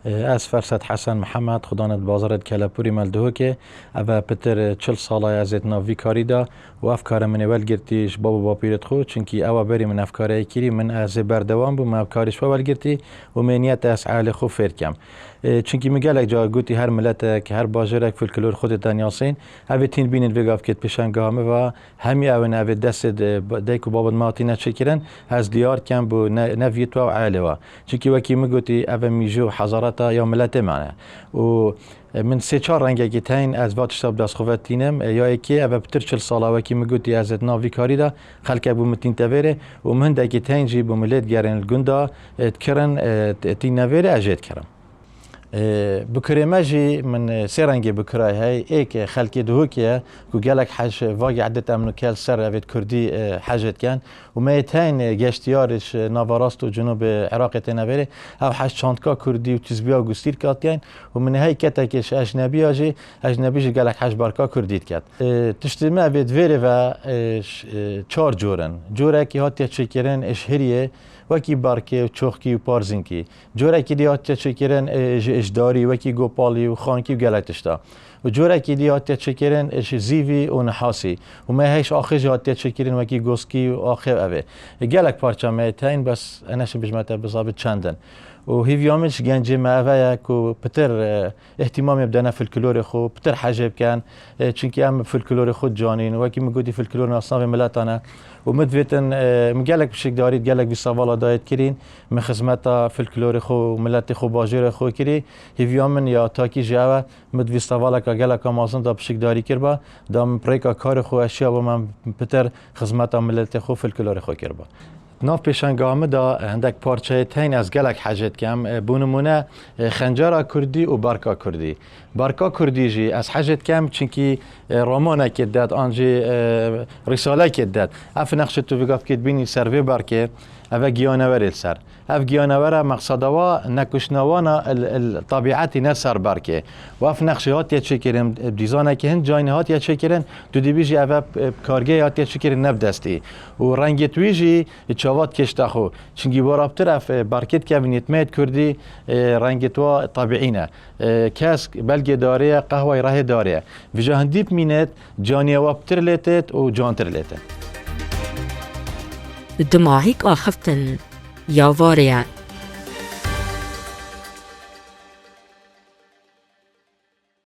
از فرصت حسن محمد خداند بازارت کلاپوری ملدهو که اوه پتر 40 ساله از ناوی کاری دا و افکار من اول گرتیش بابا با پیرت خود چونکی اوه بری من افکاره کری من از بردوام بوم افکارش اول گرتی و منیت از عال خو فرکم چونکی مگلک جا گوتی هر ملت که هر باجرک فولکلور خود دنیاسین اوه تین بینن وگاف کت پیشنگامه و همی اوه اوه دست دیکو بابد ماتی نچکرن از دیار کم بو نویت و عاله و چونکی وکی مگوتی اوه میجو حضارتا یا ملت معنی و من سه چهار رنگه که تاین از وقت شب دست خوبت تینم یا اکی اوه بتر 40 ساله وکی مگوتی از ناوی کاری دا خلک بو متین تبره و من دا که تاین جی بو ملت گرن الگندا تکرن تین نویره اجید کرم بكرة جي من سيرانجي بكرة هاي ايك خلكي دهوكيا وقالك حاج واقع عدة امنو كال سر افيد كردي حاجت كان وما يتاين جاشتيارش نافاراستو جنوب عراق تنافيري او حاج شانتكا كردي وتزبيا وقستير كاتيان ومن هاي كتاكش اجنبي جي قالك حاج باركا كرديت كات تشتما افيد فيري و چار جورن جورا كي هاتيا تشكرن اشهريه وکی بارکی و چوخکی و پارزینکی جوره کی دیات چکرن اجداری وکی گوپالی و خانکی و گلتشتا و جوره کی دیات چکرن اش زیوی و نحاسی و ما هیچ آخر جات چکرن وکی گوسکی و آخر اوه گلک پارچه میتین بس انش بجمعته بزابط چندن و هیویامش گنجی معویه که پتر اهتمامی بدنا فولکلور خو پتر حجب کن چونکی هم فولکلور خود جانین و کی میگویی فولکلور ناسناو ملتانه و مدویتن مگلک بشک دارید گلک بی سوالا داید کرین من خدمت فولکلور خو ملت خو باجر خو کری هیویامن یا تاکی جاوا مدوی سوالا که گلک مازن دا بشک داری کربا دام پریکا کار خو اشیا و من پتر خدمت ملت خو فولکلور خو کربا ناف پیشنگامه دا هندک پارچه تین از گلک حاجت کم بونمونه خنجر کردی و بارکا کردی بارکا کردی جی از حاجت کم چونکی رمانه که داد آنجی رساله که داد اف نقش تو بگفت که بینی سروی بارکه اوه گیانوری سر اف گیانوره مقصدوا نکشنوانا الطبیعتی نسر بارکه و اف نقشات یا چکرم دیزانه که هند جاینهات یا چکرن تو دی بیجی اوه کارگه هات یا چکرن نبدستی و رنگت ویجی چاوات کشته خو چونگی باراب طرف بارکت که بینیت کردی رنگت وا طبیعینه کس بلگه داره قهوه راه داره و جهندیب مینت جانی وابتر لیتت و جانتر لیتت دماغيك آخفتن يا فاريا